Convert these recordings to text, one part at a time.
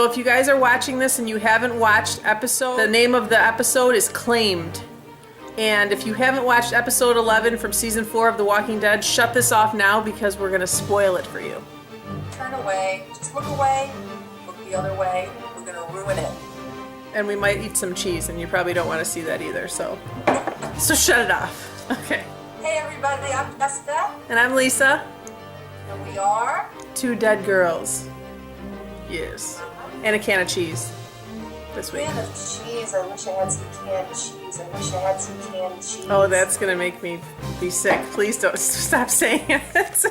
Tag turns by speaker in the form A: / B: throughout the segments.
A: So if you guys are watching this and you haven't watched the name of the episode is Claimed. And if you haven't watched episode 11 from season 4 of The Walking Dead, shut this off now because we're going to spoil it for you.
B: Turn away. Just look away. Look the other way. We're going to ruin it.
A: And we might eat some cheese, and you probably don't want to see that either, so shut it off. Okay.
B: Hey everybody, I'm Jessica.
A: And I'm Lisa.
B: And we are...
A: Two dead girls. Yes. And a can of cheese this week.
B: Can of cheese. I wish I had some canned cheese. I wish I had some canned cheese.
A: Oh, that's going to make me be sick. Please don't stop saying it.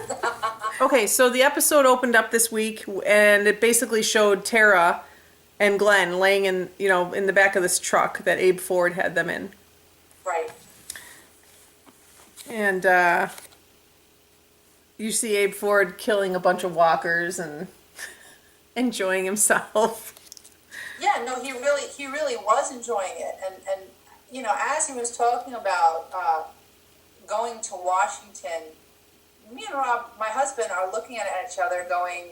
A: Okay, so the episode opened up this week, and it basically showed Tara and Glenn laying in the back of this truck that Abe Ford had them in.
B: Right.
A: And you see Abe Ford killing a bunch of walkers and enjoying himself.
B: Yeah, no, he really was enjoying it, and as he was talking about going to Washington, me and Rob, my husband, are looking at each other, going,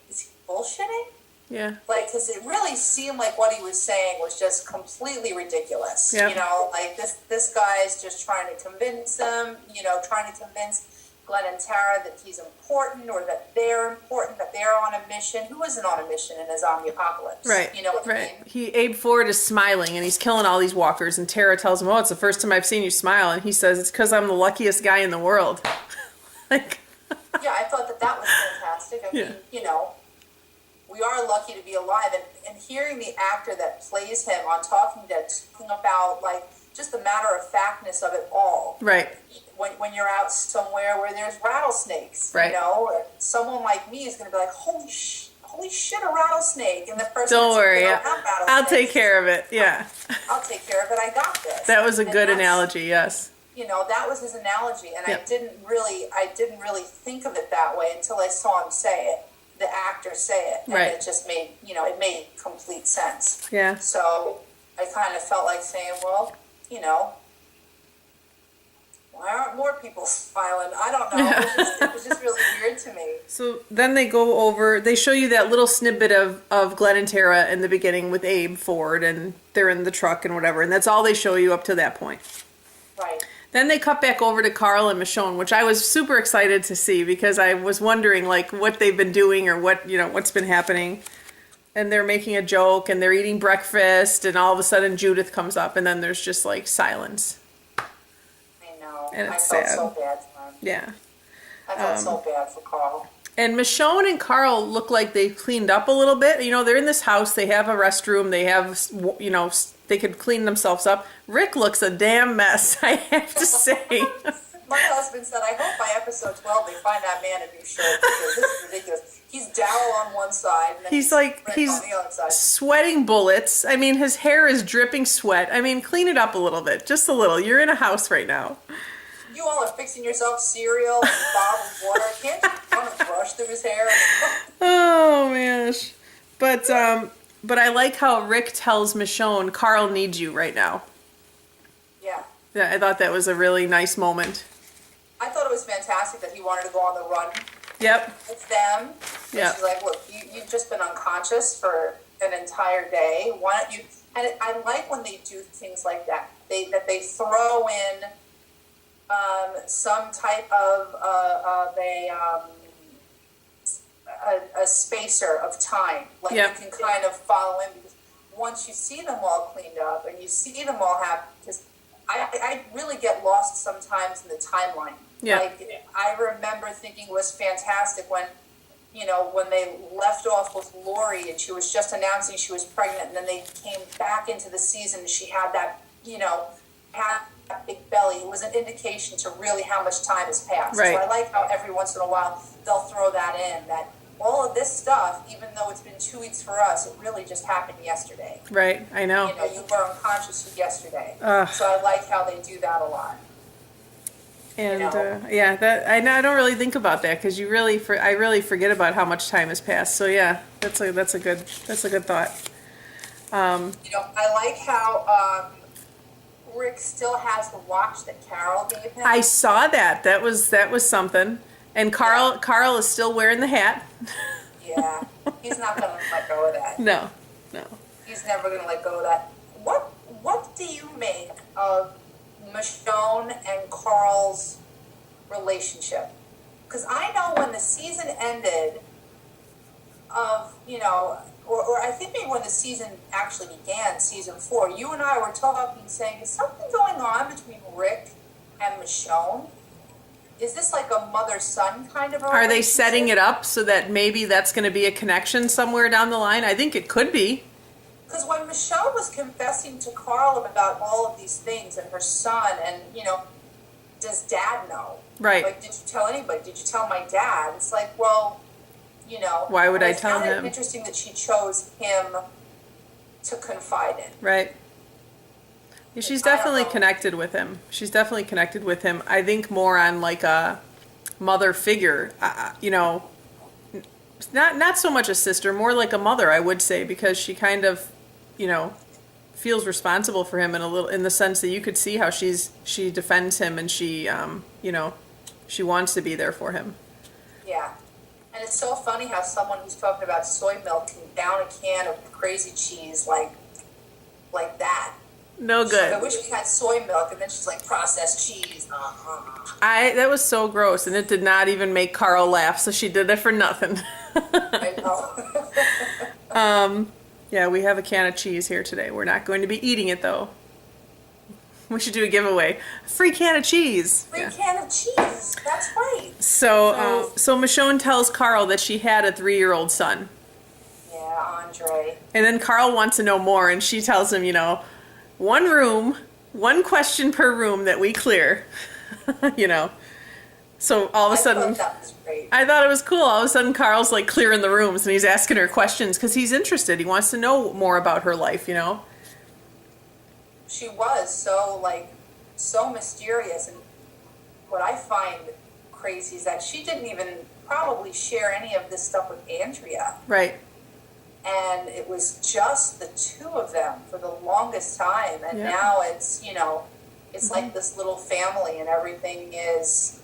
B: "Is he bullshitting?"
A: Yeah.
B: Like, because it really seemed like what he was saying was just completely ridiculous.
A: Yep.
B: Like this guy's just trying to convince them, trying to convince Glenn and Tara that he's important, or that they're important, that they're on a mission. Who isn't on a mission in a zombie apocalypse?
A: Right.
B: You know what I mean?
A: Abe Ford is smiling, and he's killing all these walkers, and Tara tells him, "Oh, it's the first time I've seen you smile," and he says, "It's because I'm the luckiest guy in the world." Like.
B: Yeah, I thought that was fantastic. I mean, we are lucky to be alive, and hearing the actor that plays him on Talking Dead talking about, like, just the matter-of-factness of it all.
A: Right.
B: When you're out somewhere where there's rattlesnakes,
A: right.
B: Someone like me is going to be like, holy shit, a rattlesnake. And the person
A: don't worry, I'll take care of it. Yeah.
B: I'll take care of it. I got this.
A: That was a good analogy, yes.
B: That was his analogy, and I didn't really think of it that way until I saw him say it, the actor say it, and it just made, it made complete sense.
A: Yeah.
B: So I kind of felt like saying, well, why aren't more people smiling? I don't know. It was just really weird to me.
A: So then they show you that little snippet of Glenn and Tara in the beginning with Abe Ford, and they're in the truck and whatever, and that's all they show you up to that point.
B: Right.
A: Then they cut back over to Carl and Michonne, which I was super excited to see because I was wondering, like, what they've been doing or what's been happening. And they're making a joke and they're eating breakfast, and all of a sudden Judith comes up, and then there's just like silence.
B: I know.
A: And it's
B: I felt
A: sad.
B: so bad for him.
A: Yeah.
B: I felt so bad for Carl.
A: And Michonne and Carl look like they cleaned up a little bit. They're in this house. They have a restroom. They have, they could clean themselves up. Rick looks a damn mess, I have to say.
B: My husband said, I hope by episode 12 they find that man a new shirt, because this is ridiculous. He's Dowell on one side, and then he's on the other side.
A: Sweating bullets. His hair is dripping sweat. Clean it up a little bit. Just a little. You're in a house right now.
B: You all are fixing yourself cereal and bottled water. Can't you run a brush through his hair?
A: Oh, man. But I like how Rick tells Michonne, Carl needs you right now.
B: Yeah.
A: I thought that was a really nice moment.
B: I thought it was fantastic that he wanted to go on the run.
A: Yep.
B: It's them.
A: Yeah.
B: She's like, look, you've just been unconscious for an entire day. Why don't you... And I like when they do things like that. They throw in some type of a spacer of time. Like, you can kind of follow in, because once you see them all cleaned up and you see them all happy, because I really get lost sometimes in the timeline.
A: Yeah.
B: Like, I remember thinking it was fantastic when they left off with Lori and she was just announcing she was pregnant, and then they came back into the season and she had that, had that big belly. It was an indication to really how much time has passed.
A: Right.
B: So I like how every once in a while they'll throw that in, that all of this stuff, even though it's been 2 weeks for us, it really just happened yesterday.
A: Right, I know.
B: You were unconscious yesterday.
A: Ugh.
B: So I like how they do that a lot.
A: And I don't really think about that, because I really forget about how much time has passed. So yeah, that's a good thought.
B: I like how Rick still has the watch that Carol gave him.
A: I saw that. That was something. And Carl is still wearing the hat.
B: Yeah, he's not going to let go of that.
A: No, no.
B: He's never going to let go of that. What do you make of Michonne and Carl's relationship? Because I know when the season ended of, or I think maybe when the season actually began, season 4, you and I were talking, saying, is something going on between Rick and Michonne? Is this like a mother-son kind of a
A: Are they
B: relationship?
A: setting it up so that maybe that's going to be a connection somewhere down the line? I think it could be.
B: Because when Michonne was confessing to Carl about all of these things and her son, and, does Dad know?
A: Right.
B: Like, did you tell anybody? Did you tell my dad? It's like, well,
A: Why would I tell him?
B: It's interesting that she chose him to confide in.
A: Right. Yeah, she's definitely connected with him. She's definitely connected with him. I think more on like a mother figure, not so much a sister, more like a mother, I would say, because she kind of, feels responsible for him in the sense that you could see how she defends him and she she wants to be there for him.
B: Yeah. And it's so funny how someone who's talking about soy milk can down a can of crazy cheese like that.
A: No good.
B: I wish we had soy milk, and then she's like, processed cheese.
A: That was so gross, and it did not even make Carl laugh, so she did it for nothing.
B: I know.
A: Yeah, we have a can of cheese here today. We're not going to be eating it, though. We should do a giveaway. A free can of cheese.
B: Free can of cheese. That's right.
A: So Michonne tells Carl that she had a 3-year-old son.
B: Yeah, Andre.
A: And then Carl wants to know more, and she tells him, 1 room, 1 question per room that we clear. So all of a sudden,
B: I thought that was great.
A: I thought it was cool. All of a sudden, Carl's like clearing the rooms and he's asking her questions because he's interested. He wants to know more about her life,
B: She was so mysterious, and what I find crazy is that she didn't even probably share any of this stuff with Andrea.
A: Right.
B: And it was just the 2 of them for the longest time, and now it's it's like this little family, and everything's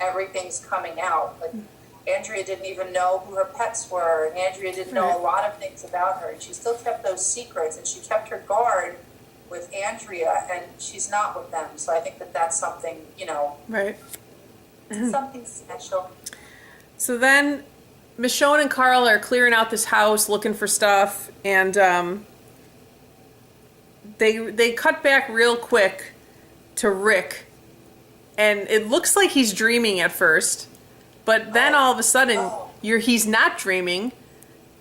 B: coming out. Like, Andrea didn't even know who her pets were, and Andrea didn't know a lot of things about her, and she still kept those secrets, and she kept her guard with Andrea, and she's not with them. So I think that that's something,
A: Right.
B: something special.
A: So then Michonne and Carl are clearing out this house looking for stuff, and they cut back real quick to Rick, and it looks like he's dreaming at first, but then all of a sudden he's not dreaming,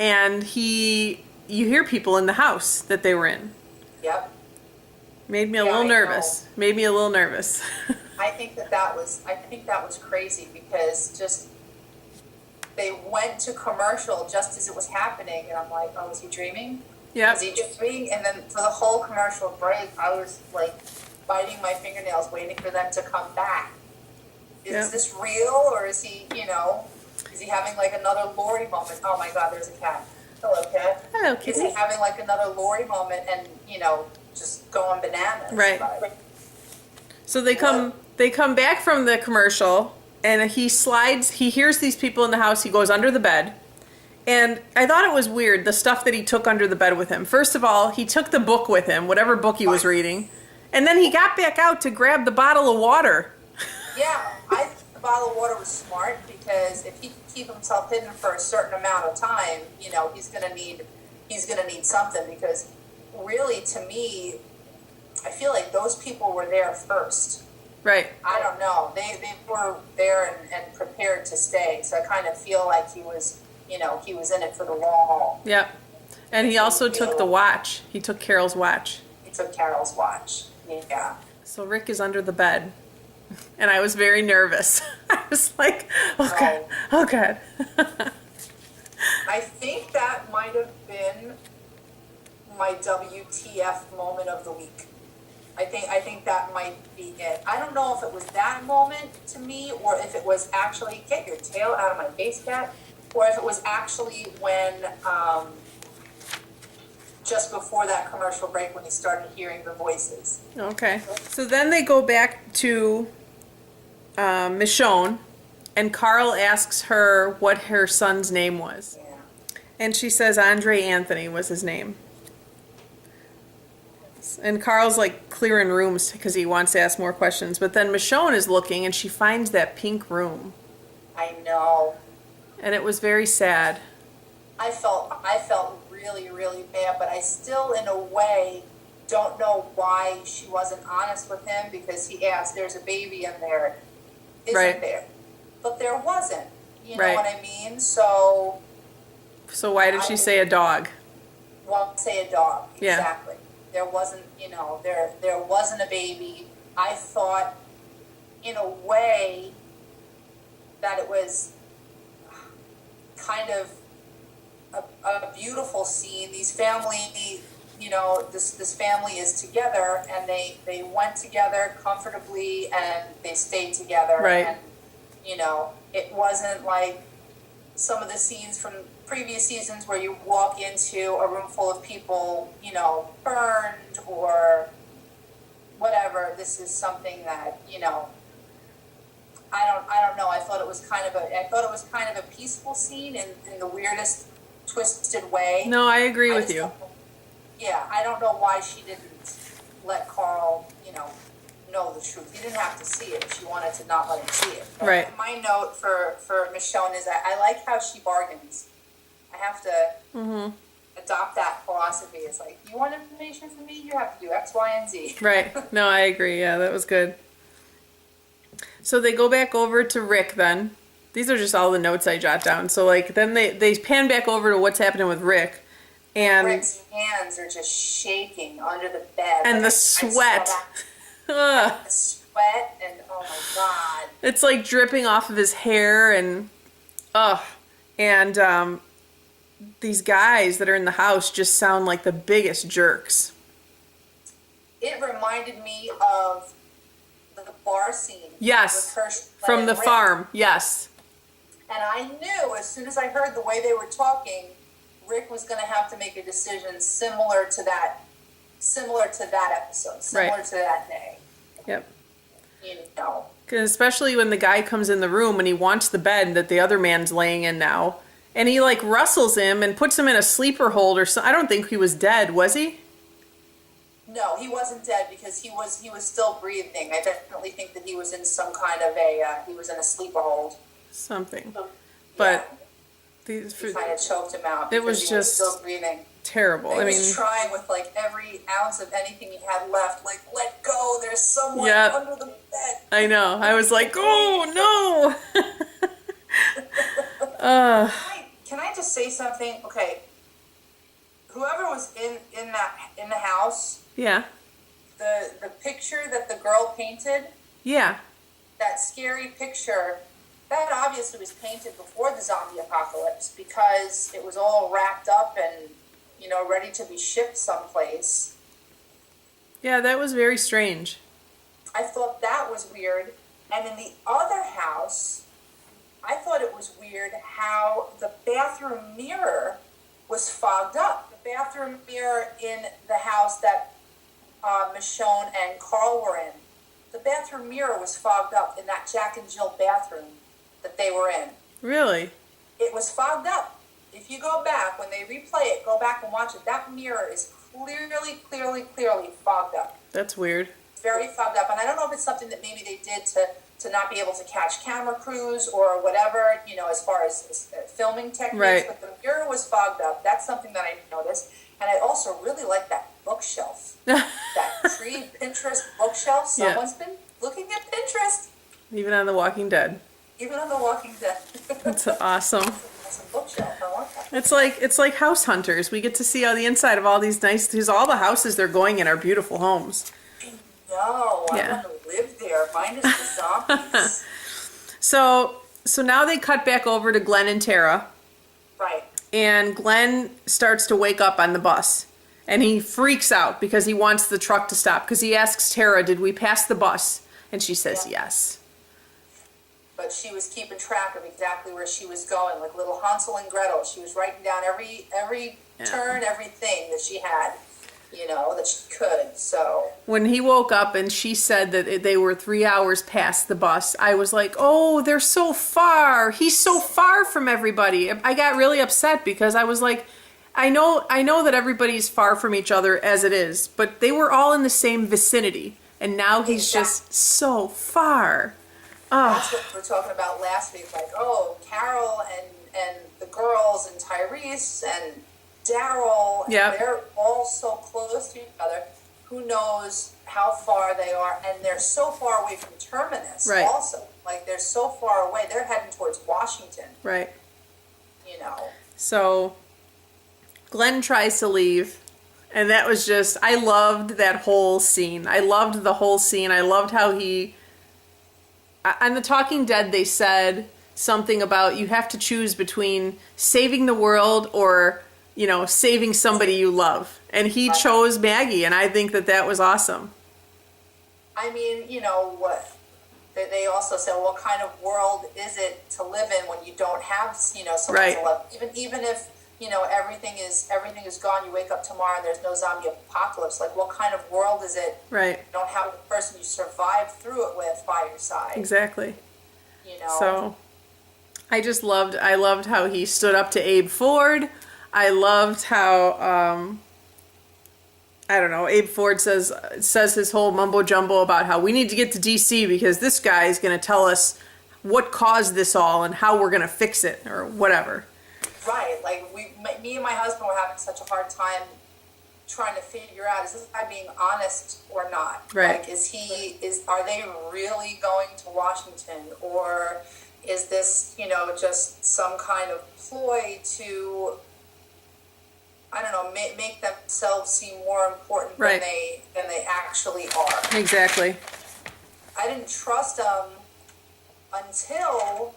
A: and you hear people in the house that they were in.
B: Yep.
A: Made me a little nervous. Made me a little nervous.
B: I think that was crazy, because just they went to commercial just as it was happening, and I'm like, oh, is he dreaming?
A: Yep.
B: Is he dreaming? And then for the whole commercial break, I was like biting my fingernails, waiting for them to come back. Is this real, or is he, is he having like another Lori moment? Oh my God, there's a cat. Hello, cat.
A: Hello, kitty.
B: Is he having like another Lori moment and, just going bananas?
A: Right. So they come back from the commercial, and he hears these people in the house, he goes under the bed. And I thought it was weird, the stuff that he took under the bed with him. First of all, he took the book with him, whatever book he was reading. And then he got back out to grab the bottle of water.
B: Yeah, I think the bottle of water was smart, because if he can keep himself hidden for a certain amount of time, he's gonna need something, because really, to me, I feel like those people were there first.
A: Right.
B: I don't know. They were there and prepared to stay. So I kind of feel like he was in it for the long haul.
A: Yep. And he also took the watch. He took Carol's watch.
B: He took Carol's watch. Yeah.
A: So Rick is under the bed. And I was very nervous. I was like, oh God, oh God.
B: I think that might have been my WTF moment of the week. I think that might be it. I don't know if it was that moment to me, or if it was actually, get your tail out of my face, cat, or if it was actually when, just before that commercial break, when he started hearing the voices.
A: Okay. So then they go back to Michonne, and Carl asks her what her son's name was.
B: Yeah.
A: And she says Andre Anthony was his name. And Carl's like clearing rooms because he wants to ask more questions. But then Michonne is looking and she finds that pink room.
B: I know.
A: And it was very sad.
B: I felt really, really bad, but I still, in a way, don't know why she wasn't honest with him, because he asked, there's a baby in there, isn't there? But there wasn't. You know what I mean? So
A: why did she say a dog?
B: Well, say a dog.
A: Yeah.
B: Exactly. There wasn't, there wasn't a baby. I thought, in a way, that it was kind of a beautiful scene. These family, this family is together, and they went together comfortably, and they stayed together.
A: Right.
B: And, it wasn't like some of the scenes from previous seasons where you walk into a room full of people, burned or whatever. This is something that, I don't know. I thought it was kind of a peaceful scene in the weirdest, twisted way.
A: No, I agree with you.
B: Yeah, I don't know why she didn't let Carl, know the truth. He didn't have to see it. She wanted to not let him see it. But
A: right.
B: My note for Michonne is I like how she bargains. I have to adopt that philosophy. It's like, you want information from me? You have to do X, Y, and Z.
A: Right. No, I agree. Yeah, that was good. So they go back over to Rick then. These are just all the notes I jot down. So then they pan back over to what's happening with Rick. And
B: Rick's hands are just shaking under the bed.
A: And the sweat.
B: The sweat and oh my God.
A: It's like dripping off of his hair and these guys that are in the house just sound like the biggest jerks.
B: It reminded me of the bar scene.
A: Yes.
B: With Hershey
A: from the
B: Rick.
A: farm. Yes.
B: And I knew as soon as I heard the way they were talking, Rick was going to have to make a decision similar to that episode, similar to that day.
A: Yep.
B: Especially
A: when the guy comes in the room and he wants the bed that the other man's laying in now, and he rustles him and puts him in a sleeper hold or something. I don't think he was dead, was he?
B: No, he wasn't dead because he was still breathing. I definitely think that he was in some kind of he was in a sleeper hold.
A: Something. But
B: he kind of choked him out.
A: It was
B: he
A: just
B: was still breathing.
A: Terrible.
B: He was trying with every ounce of anything he had left. Let go. There's someone under the bed.
A: I know. I was like, oh no.
B: Can I just say something? Okay. Whoever was in the house.
A: Yeah.
B: The picture that the girl painted.
A: Yeah.
B: That scary picture. That obviously was painted before the zombie apocalypse because it was all wrapped up and, ready to be shipped someplace.
A: Yeah, that was very strange.
B: I thought that was weird. And in the other house, I thought it was weird how the bathroom mirror was fogged up. The bathroom mirror in the house that Michonne and Carl were in, the bathroom mirror was fogged up in that Jack and Jill bathroom that they were in.
A: Really?
B: It was fogged up. If you go back, when they replay it, go back and watch it, that mirror is clearly fogged up.
A: That's weird.
B: It's very fogged up. And I don't know if it's something that maybe they did to not be able to catch camera crews or whatever, as far as filming techniques.
A: Right.
B: But the mirror was fogged up. That's something that I noticed. And I also really like that bookshelf. That tree Pinterest bookshelf. Someone's been looking at Pinterest.
A: Even on The Walking Dead.
B: Even on The Walking Dead.
A: That's awesome.
B: That's a bookshelf. I want that.
A: It's like House Hunters. We get to see all the inside of all these because all the houses they're going in are beautiful homes.
B: No, I want to live there. Mine is the zombies.
A: So now they cut back over to Glenn and Tara.
B: Right.
A: And Glenn starts to wake up on the bus. And he freaks out because he wants the truck to stop. Because he asks Tara, did we pass the bus? And she says yes.
B: But she was keeping track of exactly where she was going, like little Hansel and Gretel. She was writing down every turn, everything that she had. you know, that she could. So
A: when he woke up and she said that they were 3 hours past the bus, I was like, oh, they're so far. He's so far from everybody. I got really upset because I was like, I know that everybody's far from each other as it is, but they were all in the same vicinity. And now he's just so far.
B: that's what we were talking about last week. Like, oh, Carol and the girls and Tyrese and Daryl,
A: Yep.
B: they're all so close to each other. Who knows how far they are? And they're so far away from Terminus
A: Right.
B: also. Like, they're so far away. They're heading towards Washington,
A: Right.
B: you know.
A: So Glenn tries to leave. And that was just, I loved that whole scene. I loved the whole scene. I loved how he, on The Talking Dead, they said something about you have to choose between saving the world or, you know, saving somebody you love. And he chose Maggie, and I think that was awesome.
B: I mean, you know, what they also said, what kind of world is it to live in when you don't have, you know, someone
A: Right.
B: to love? Even if, you know, everything is gone, you wake up tomorrow and there's no zombie apocalypse. Like, what kind of world is it?
A: Right.
B: You don't have the person you survived through it with by your side.
A: Exactly.
B: You know.
A: So I loved how he stood up to Abe Ford. I loved how I don't know, Abe Ford says his whole mumbo jumbo about how we need to get to DC because this guy is going to tell us what caused this all and how we're going to fix it or whatever.
B: Right. Like, me and my husband were having such a hard time trying to figure out, is this guy being honest or not?
A: Right.
B: Like, are they really going to Washington, or is this, you know, just some kind of ploy to, I don't know, make themselves seem more important
A: Right.
B: than they actually are?
A: Exactly.
B: I didn't trust them until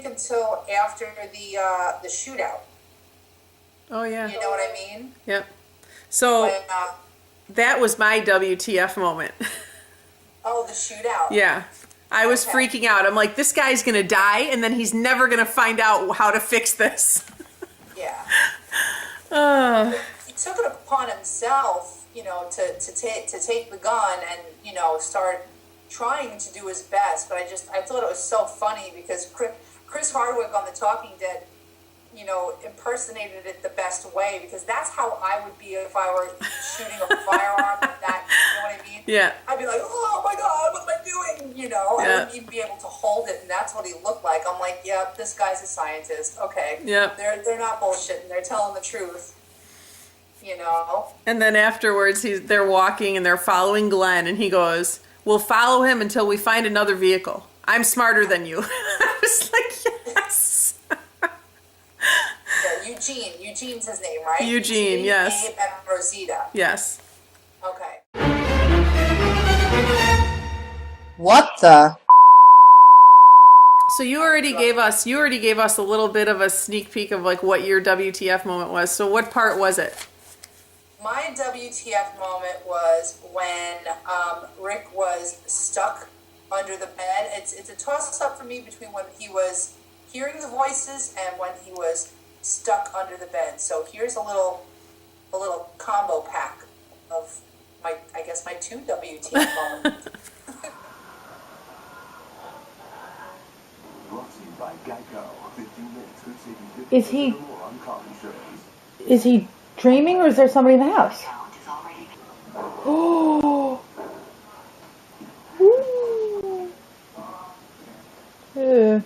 B: until after the shootout.
A: Oh yeah.
B: You know what I mean?
A: Yep. So
B: When,
A: that was my WTF moment.
B: oh, the shootout.
A: Yeah. I was
B: Okay.
A: freaking out. I'm like, this guy's going to die and then he's never going to find out how to fix this.
B: Yeah.
A: Uh,
B: He took it upon himself, you know, to take the gun and, you know, start trying to do his best. But I thought it was so funny because Chris Hardwick on The Talking Dead, you know, impersonated it the best way, because that's how I would be if I were shooting a firearm like that. You know what I mean?
A: Yeah.
B: I'd be like, oh my God, what am I doing? You know, I wouldn't even be able to hold it, and that's what he looked like. I'm like, yep, this guy's a scientist. Okay.
A: Yep.
B: They're not bullshitting. They're telling the truth. You know?
A: And then afterwards, they're walking and they're following Glenn, and he goes, "We'll follow him until we find another vehicle. I'm smarter than you." I was like, yes.
B: Yeah, Eugene. Eugene's his name, right?
A: Eugene, yes.
B: Abe, and Rosita.
A: Yes.
B: Okay.
C: What the?
A: So you already gave us a little bit of a sneak peek of like what your WTF moment was. So what part was it?
B: My WTF moment was when Rick was stuck under the bed. It's a toss-up for me between when he was hearing the voices and when he was stuck under the bed. So here's a little combo pack of my two WTF moments.
D: Is he dreaming, or is there somebody in the house? Oh. Ooh. Yeah.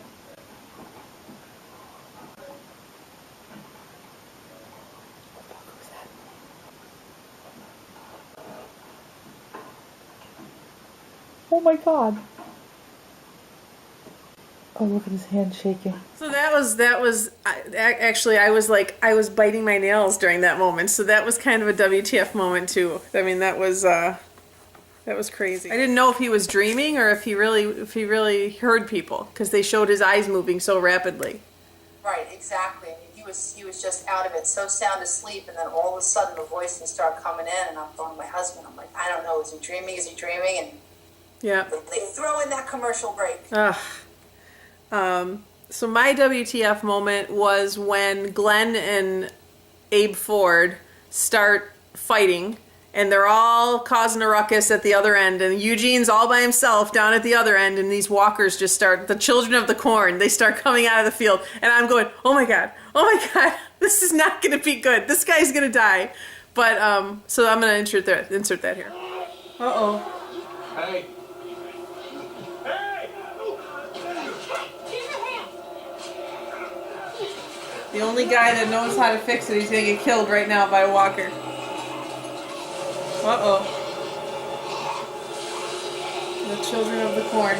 D: Oh my God. Oh, look at his hand shaking.
A: So that was actually I was biting my nails during that moment. So that was kind of a WTF moment too. I mean, that was crazy. I didn't know if he was dreaming or if he really heard people, because they showed his eyes moving so rapidly.
B: Right, exactly. I mean, he was just out of it, so sound asleep, and then all of a sudden the voices start coming in, and I'm going to my husband. I'm like, I don't know, is he dreaming? Is he dreaming? And
A: Yeah.
B: they throw in that commercial break.
A: Ugh. So my WTF moment was when Glenn and Abe Ford start fighting, and they're all causing a ruckus at the other end, and Eugene's all by himself down at the other end, and these walkers just start, the children of the corn, they start coming out of the field, and I'm going, oh my god, this is not going to be good. This guy's going to die. But, so I'm going to insert that here. Uh-oh.
E: Hey.
A: The only guy that knows how to fix it, he's going to get killed right now by a walker. Uh-oh. The children of the corn.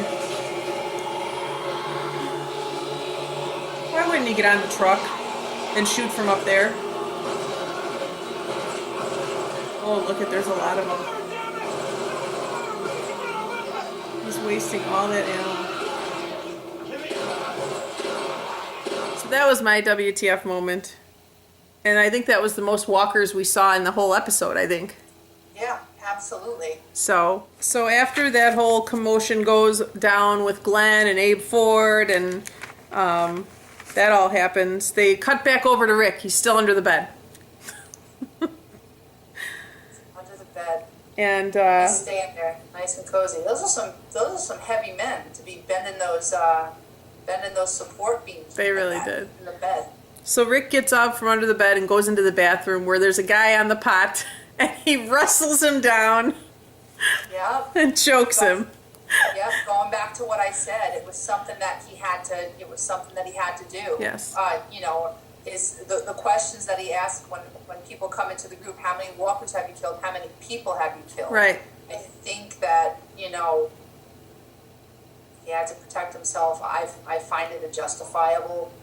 A: Why wouldn't he get on the truck and shoot from up there? Oh, look at, there's a lot of them. He's wasting all that ammo. So that was my WTF moment. And I think that was the most walkers we saw in the whole episode, I think.
B: Yeah, absolutely.
A: So after that whole commotion goes down with Glenn and Abe Ford and that all happens, they cut back over to Rick. He's still under the bed.
B: Under the bed.
A: And
B: He's staying there, nice and cozy. Those are some heavy men to be bending those support beams.
A: They really did.
B: In the bed.
A: So Rick gets up from under the bed and goes into the bathroom where there's a guy on the pot, and he wrestles him down
B: Yep.
A: and chokes him.
B: Yep. Going back to what I said, it was something that he had to. It was something that he had to do.
A: Yes.
B: You know, is the questions that he asked when people come into the group? How many walkers have you killed? How many people have you killed?
A: Right.
B: I think that, you know, he had to protect himself. I find it a justifiable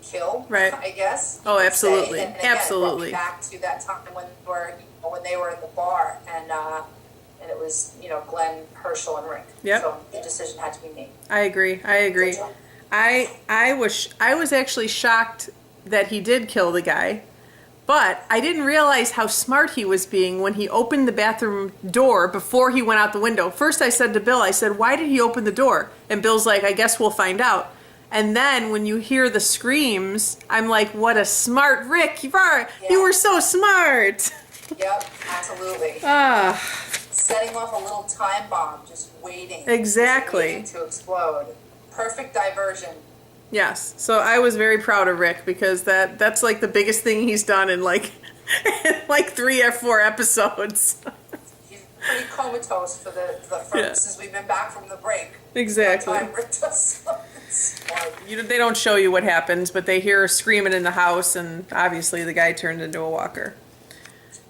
B: kill.
A: Right.
B: I guess.
A: Oh,
B: you could
A: absolutely.
B: say. And again,
A: Absolutely.
B: It brought me back to that time when they were in the bar and it was, you know, Glenn, Herschel, and Rick.
A: Yep.
B: So the decision had to be made.
A: I agree. I was actually shocked that he did kill the guy, but I didn't realize how smart he was being when he opened the bathroom door before he went out the window. First I said to Bill, I said, why did he open the door? And Bill's like, I guess we'll find out. And then when you hear the screams, I'm like, what a smart Rick. You were so smart.
B: Yep, absolutely. Setting off a little time bomb, just waiting.
A: Exactly.
B: Just waiting to explode. Perfect diversion.
A: Yes. So I was very proud of Rick because that's like the biggest thing he's done in like 3 or 4 episodes.
B: He's pretty comatose for since we've been back from the break.
A: Exactly.
B: By the time Rick does something smart.
A: They don't show you what happens, but they hear screaming in the house, and obviously the guy turned into a walker.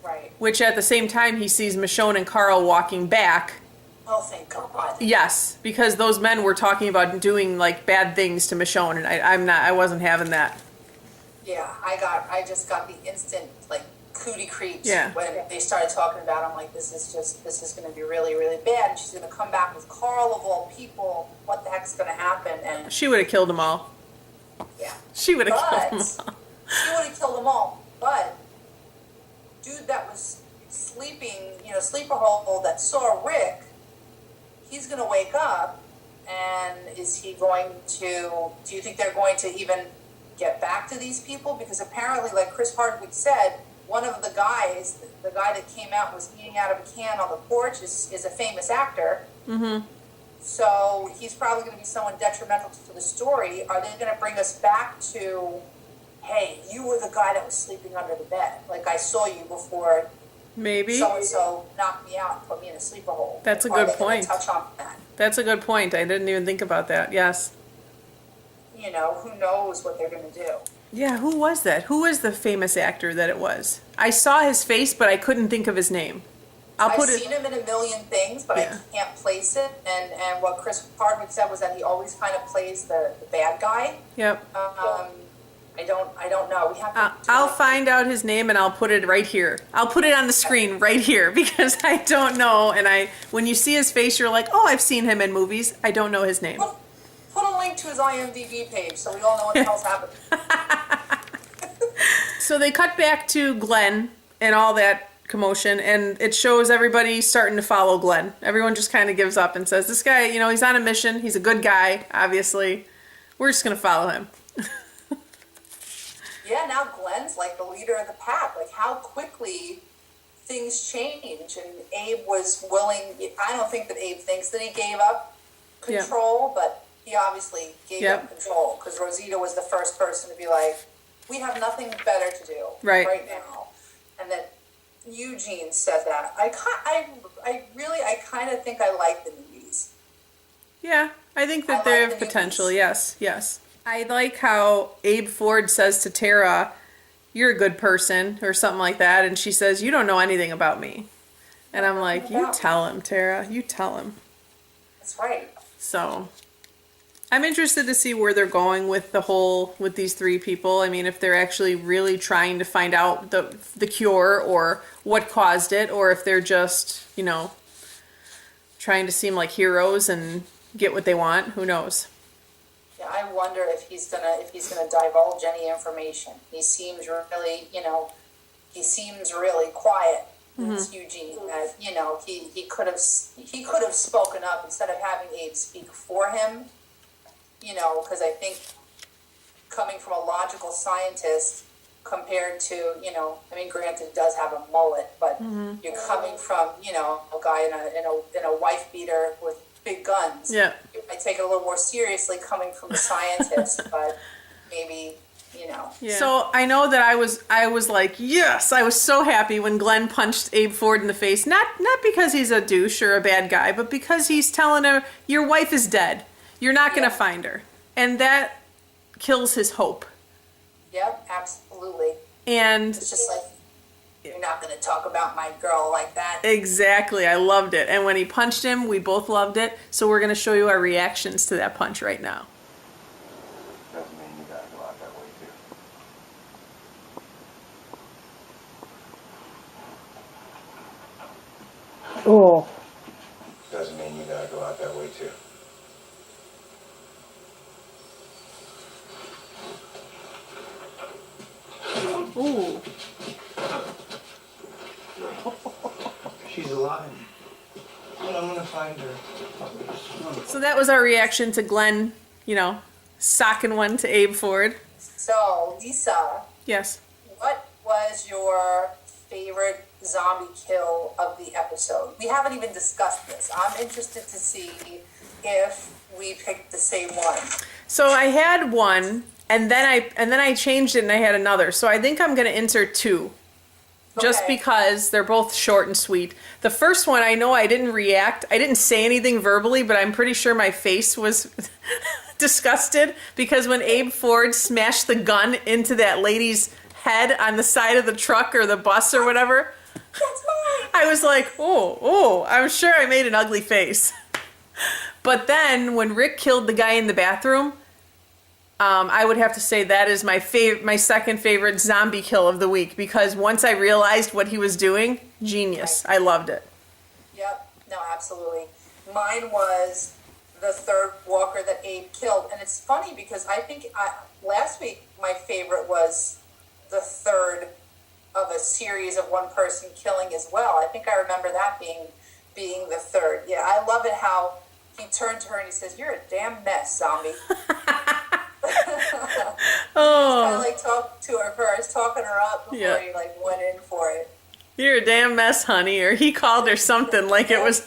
B: Right.
A: Which at the same time he sees Michonne and Carl walking back.
B: Oh, thank God.
A: Yes, because those men were talking about doing like bad things to Michonne, and I wasn't having that.
B: Yeah, I just got the instant like cootie creeps
A: Yeah.
B: when they started talking about. I'm like, this is going to be really, really bad. And she's going to come back with Carl of all people. What the heck's going to happen? And
A: She would have killed them all.
B: yeah,
A: She would have
B: but
A: killed them all.
B: she would have killed them all. But dude that was sleeping, sleeper hole that saw Rick, he's going to wake up, and is he going to? Do you think they're going to even get back to these people? Because apparently, like Chris Hardwick said, one of the guys, the guy that came out and was eating out of a can on the porch, is a famous actor.
A: Mm-hmm.
B: So he's probably going to be someone detrimental to the story. Are they going to bring us back to, hey, you were the guy that was sleeping under the bed. Like, I saw you before
A: Maybe.
B: so-and-so knocked me out and put me in a sleeper hole.
A: That's a
B: Are
A: good
B: they gonna
A: point.
B: touch on that?
A: That's a good point. I didn't even think about that. Yes.
B: Who knows what they're going to do.
A: Yeah, who was that? Who was the famous actor that it was? I saw his face, but I couldn't think of his name.
B: I've seen him in a million things, but
A: Yeah.
B: I can't place it. And what Chris Hardwick said was that he always kind of plays the bad guy.
A: Yep.
B: I don't know. We have to.
A: I'll find out his name and I'll put it right here. I'll put it on the screen right here because I don't know. And when you see his face, you're like, oh, I've seen him in movies. I don't know his name.
B: Put a link to his IMDb page so we all know what the hell's happening.
A: So they cut back to Glenn and all that commotion, and it shows everybody starting to follow Glenn. Everyone just kind of gives up and says, this guy, he's on a mission. He's a good guy, obviously. We're just going to follow him.
B: Yeah, now Glenn's like the leader of the pack. Like, how quickly things change, and Abe was willing. I don't think that Abe thinks that he gave up control, but he obviously gave up control because Rosita was the first person to be like, we have nothing better to do right now. And then Eugene said that. I kind of think I like the movies.
A: Yeah, I think that they have potential. Yes, yes. I like how Abe Ford says to Tara, "You're a good person," or something like that, and she says, "You don't know anything about me." And I'm like, "You tell him, Tara. You tell him."
B: That's right.
A: So, I'm interested to see where they're going with with these three people. I mean, if they're actually really trying to find out the cure or what caused it, or if they're just, trying to seem like heroes and get what they want. Who knows?
B: Yeah, I wonder if he's gonna divulge any information. He seems really, quiet. It's Eugene. That he could have spoken up instead of having Abe speak for him. Because I think coming from a logical scientist compared to, granted does have a mullet, but you're coming from, a guy in a wife beater with big guns.
A: Yeah.
B: I take it a little more seriously coming from a scientist, but maybe,
A: Yeah. So I know that I was like, yes, I was so happy when Glenn punched Abe Ford in the face. Not because he's a douche or a bad guy, but because he's telling him, your wife is dead. You're not going to find her. And that kills his hope.
B: Yep, absolutely.
A: And
B: it's just like, you're not going to talk about my girl like that.
A: Exactly. I loved it. And when he punched him, we both loved it. So we're going to show you our reactions to that punch right now.
E: Doesn't mean you gotta go out that way too.
D: Oh.
E: Doesn't mean you gotta go out that way too.
A: Ooh.
E: She's alive. But I'm gonna find her.
A: So that was our reaction to Glenn, socking one to Abe Ford.
B: So, Lisa.
A: Yes.
B: What was your favorite zombie kill of the episode? We haven't even discussed this. I'm interested to see if we picked the same one.
A: So I had one, and then I changed it, and I had another. So I think I'm going to insert two, just because they're both short and sweet. The first one, I know I didn't react. I didn't say anything verbally, but I'm pretty sure my face was disgusted because when Abe Ford smashed the gun into that lady's head on the side of the truck or the bus or whatever, I was like, oh, I'm sure I made an ugly face. But then when Rick killed the guy in the bathroom, I would have to say that is my second favorite zombie kill of the week, because once I realized what he was doing, genius. I loved it.
B: Yep. No, absolutely. Mine was the third walker that Abe killed. And it's funny because I think last week my favorite was the third of a series of one person killing as well. I think I remember that being the third. Yeah, I love it how he turned to her and he says, "You're a damn mess, zombie."
A: Oh.
B: Kind of like talk to her first, talking her up before he went in for it.
A: You're a damn mess, honey, or he called her something like it was.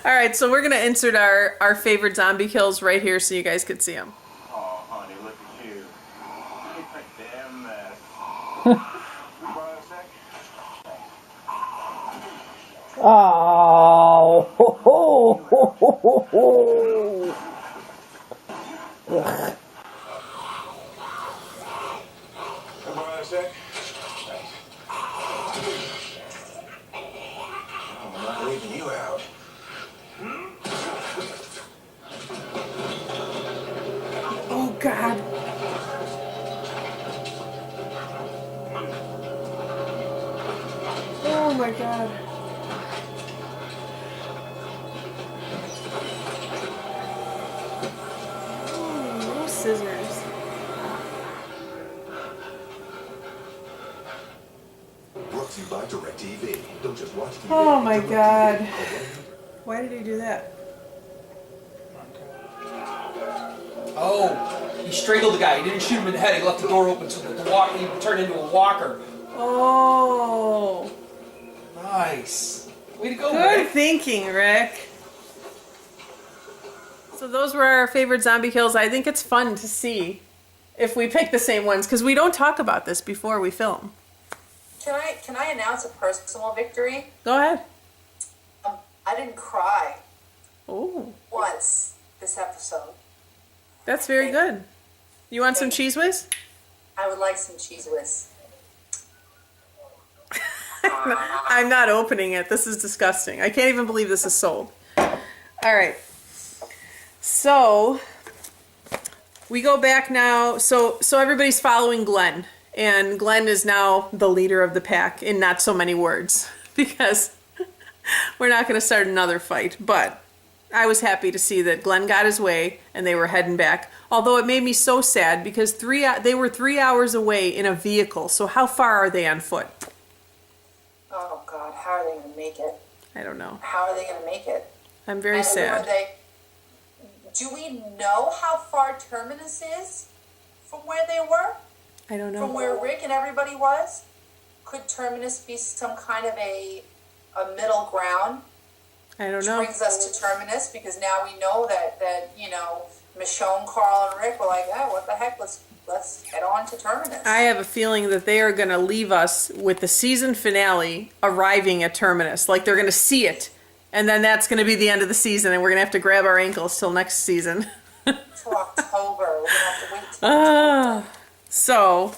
A: All right, so we're gonna insert our favorite zombie kills right here so you guys could see them.
E: Oh, honey, look at you. You're a damn mess. Borrow a sec?
D: Oh. Ho, ho, ho, ho, ho. Ugh.
E: Can I borrow a sec? Thanks. I'm not leaving you out.
A: Oh, God. Oh, my God. Oh, no scissors.
F: Brought to you by DirecTV. Don't just watch TV.
A: Oh, my God. Why did he do that?
G: Oh, he strangled the guy. He didn't shoot him in the head. He left the door open so that he turned into a walker.
A: Oh.
G: Nice. Way to go,
A: Good
G: Rick.
A: thinking, Rick. So those were our favorite zombie kills. I think it's fun to see if we pick the same ones because we don't talk about this before we film.
B: Can I announce a personal victory?
A: Go ahead.
B: I didn't cry
A: Oh,
B: once this episode.
A: that's very good. You want some cheese whiz?
B: I would like some cheese whiz.
A: I'm not opening it. This is disgusting. I can't even believe this is sold. All right. So we go back now. So everybody's following Glenn, and Glenn is now the leader of the pack in not so many words because we're not going to start another fight. But I was happy to see that Glenn got his way and they were heading back. Although it made me so sad because they were 3 hours away in a vehicle. So how far are they on foot?
B: Oh God, how are they going to make it?
A: I don't know.
B: How are they going to make it?
A: I'm very
B: And
A: sad.
B: do we know how far Terminus is from where they were?
A: I don't
B: From
A: know.
B: where Rick and everybody was? Could Terminus be some kind of a middle ground?
A: I don't
B: Which
A: know.
B: brings us to Terminus because now we know that you know, Michonne, Carl, and Rick were like, oh, what the heck, let's head on to Terminus.
A: I have a feeling that they are going to leave us with the season finale arriving at Terminus. Like they're going to see it. And then that's going to be the end of the season and we're going to have to grab our ankles till next season.
B: Till October. We're going to have to wait till October.
A: So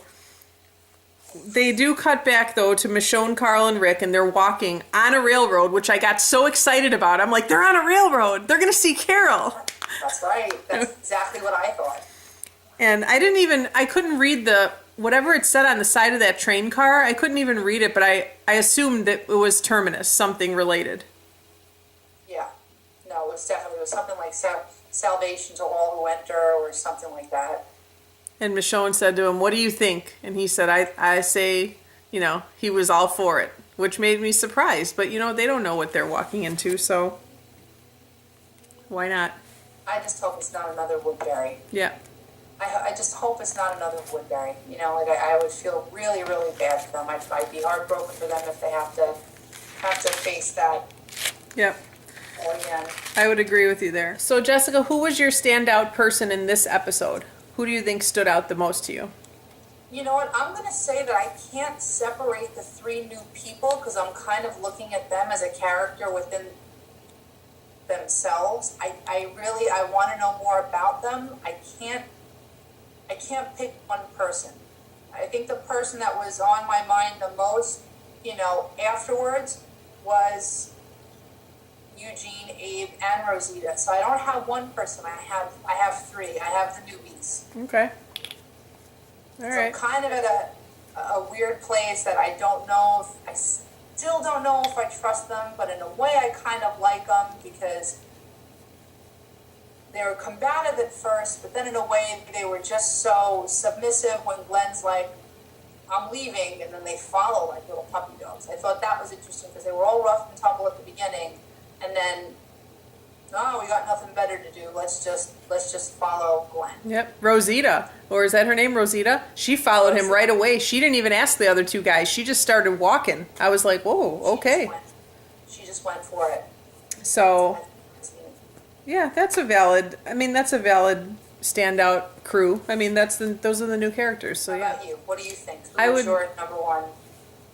A: they do cut back though to Michonne, Carl, and Rick, and they're walking on a railroad, which I got so excited about. I'm like, they're on a railroad. They're going to see Carol.
B: That's right. That's exactly what I thought.
A: And I couldn't read whatever it said on the side of that train car. I couldn't even read it, but I assumed that it was Terminus, something related.
B: Yeah. No, it was something like salvation to all who enter or something like that.
A: And Michonne said to him, what do you think? And he said, I say, you know, he was all for it, which made me surprised. But, you know, they don't know what they're walking into, so why not?
B: I just hope it's not another Woodbury.
A: Yeah.
B: I just hope it's not another Woodbury. You know, like I would feel really, really bad for them. I'd be heartbroken for them if they have to face that
A: Yep.
B: again.
A: I would agree with you there. So, Jessica, who was your standout person in this episode? Who do you think stood out the most to you?
B: You know what? I'm going to say that I can't separate the three new people because I'm kind of looking at them as a character within themselves. I want to know more about them. I can't pick one person. I think the person that was on my mind the most, you know, afterwards was Eugene, Abe, and Rosita. So I don't have one person. I have three. I have the newbies.
A: Okay. All
B: So
A: right.
B: I'm kind of at a weird place that I don't know if I still don't know if I trust them, but in a way I kind of like them because they were combative at first, but then in a way they were just so submissive when Glenn's like, I'm leaving, and then they follow like little puppy dogs. I thought that was interesting because they were all rough and tumble at the beginning, and then, no, we got nothing better to do. Let's just follow Glenn.
A: Yep. Rosita, or is that her name, Rosita? She followed him right away. She didn't even ask the other two guys. She just started walking. I was like, whoa, okay.
B: She just went for it.
A: So, yeah, that's a valid standout crew. I mean, those are the new characters. So
B: How
A: yeah.
B: about you? What do you think?
A: I
B: Who's
A: would-
B: your number one?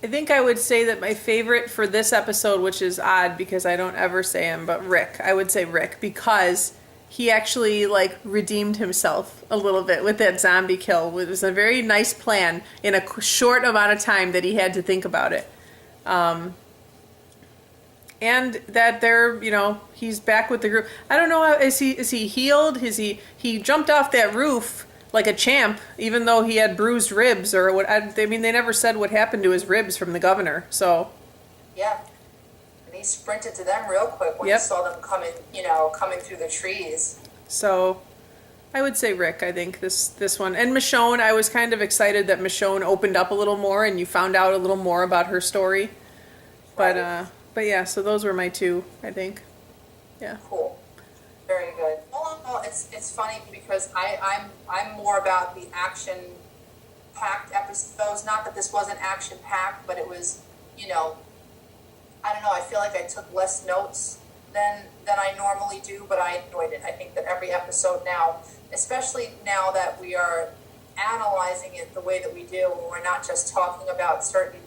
A: I think I would say that my favorite for this episode, which is odd because I don't ever say him, but Rick. I would say Rick because he actually like redeemed himself a little bit with that zombie kill. It was a very nice plan in a short amount of time that he had to think about it. And that he's back with the group. I don't know, is he healed? He jumped off that roof like a champ, even though he had bruised ribs or what. I mean, they never said what happened to his ribs from the governor. So,
B: Yeah. And he sprinted to them real quick when
A: Yep.
B: he saw them coming through the trees.
A: so I would say Rick. I think this one and Michonne. I was kind of excited that Michonne opened up a little more and you found out a little more about her story.
B: Right.
A: But yeah, so those were my two. I think. Yeah.
B: Cool. Very good. All in all, it's funny because I'm more about the action-packed episodes. Not that this wasn't action-packed, but it was, I don't know, I feel like I took less notes than I normally do, but I enjoyed it. I think that every episode now, especially now that we are analyzing it the way that we do, and we're not just talking about certain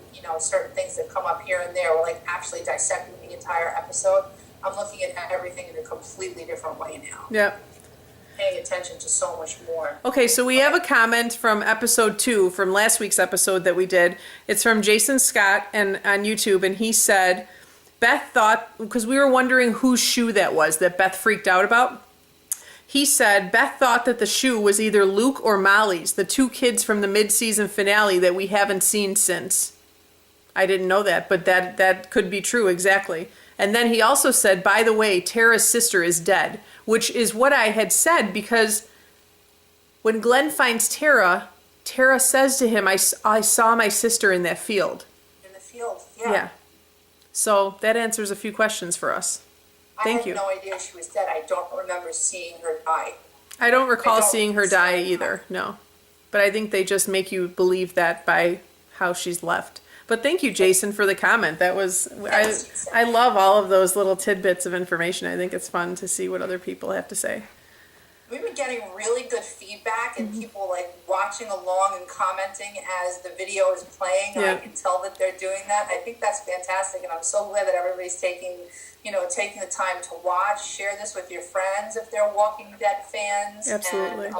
B: things that come up here and there, we're like actually dissecting the entire episode. I'm looking at everything in a completely different way now.
A: Yep.
B: Paying attention to so much more.
A: Okay, so we have a comment from episode 2, from last week's episode that we did. It's from Jason Scott and on YouTube, and he said, Beth thought, because we were wondering whose shoe that was that Beth freaked out about. He said, Beth thought that the shoe was either Luke or Molly's, the 2 kids from the mid-season finale that we haven't seen since. I didn't know that, but that could be true, exactly. And then he also said, by the way, Tara's sister is dead, which is what I had said, because when Glenn finds Tara, Tara says to him, I saw my sister in that field.
B: In the field, yeah.
A: Yeah. So that answers a few questions for us. Thank you.
B: I had no idea she was dead. I don't remember seeing her die.
A: I don't recall seeing her die either, no. But I think they just make you believe that by how she's left. But thank you, Jason, for the comment. That was, I love all of those little tidbits of information. I think it's fun to see what other people have to say.
B: We've been getting really good feedback and people like watching along and commenting as the video is playing.
A: Yeah.
B: I can tell that they're doing that. I think that's fantastic, and I'm so glad that everybody's taking the time to watch. Share this with your friends if they're Walking Dead fans.
A: Absolutely.
B: And,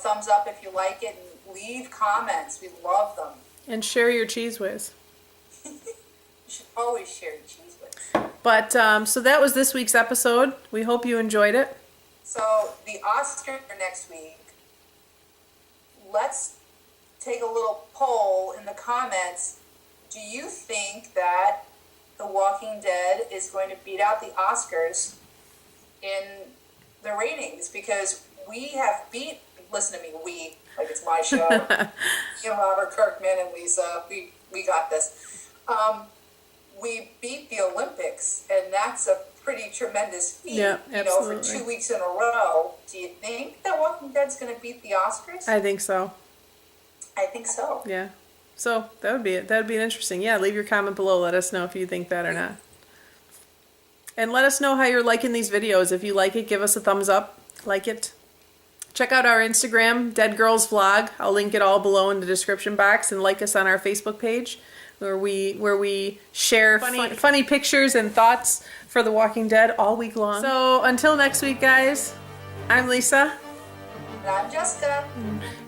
B: thumbs up if you like it, and leave comments. We love them.
A: And share your cheese whiz.
B: You should always share your cheese whiz.
A: But, so that was this week's episode. We hope you enjoyed it.
B: So the Oscar for next week, let's take a little poll in the comments. Do you think that The Walking Dead is going to beat out the Oscars in the ratings? Because we have listen to me, like it's my show. Me and Robert Kirkman and Lisa, we got this. We beat the Olympics, and that's a pretty tremendous feat.
A: Yeah, absolutely.
B: For 2 weeks in a row. Do you think that Walking Dead's going to beat the Oscars?
A: I think so.
B: I think so.
A: Yeah. So that would be it. That would be interesting. Yeah, leave your comment below. Let us know if you think that or not. And let us know how you're liking these videos. If you like it, give us a thumbs up. Like it. Check out our Instagram, Dead Girls Vlog. I'll link it all below in the description box, and like us on our Facebook page, where we share funny pictures and thoughts for The Walking Dead all week long. So until next week, guys, I'm Lisa.
B: And I'm Jessica.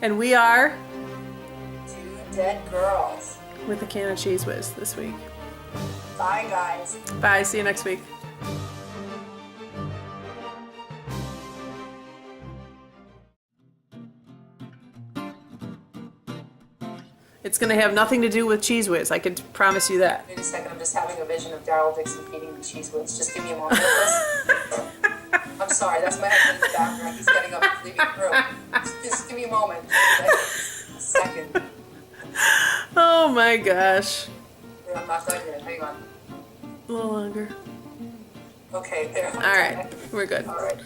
A: And we are
B: 2 Dead Girls.
A: with a can of Cheese Whiz this week.
B: Bye, guys.
A: Bye. See you next week. It's going to have nothing to do with Cheese Whiz. I can promise you that.
B: Wait a second. I'm just having a vision of Daryl Dixon feeding the cheese whiz. Just give me a moment. I'm sorry. That's my husband in the background. He's getting up and leaving the room. Just give me a moment. A second.
A: Oh my gosh.
B: I'm not done yet. Hang on.
A: A little longer.
B: Okay, there.
A: All right. We're good.
B: All right.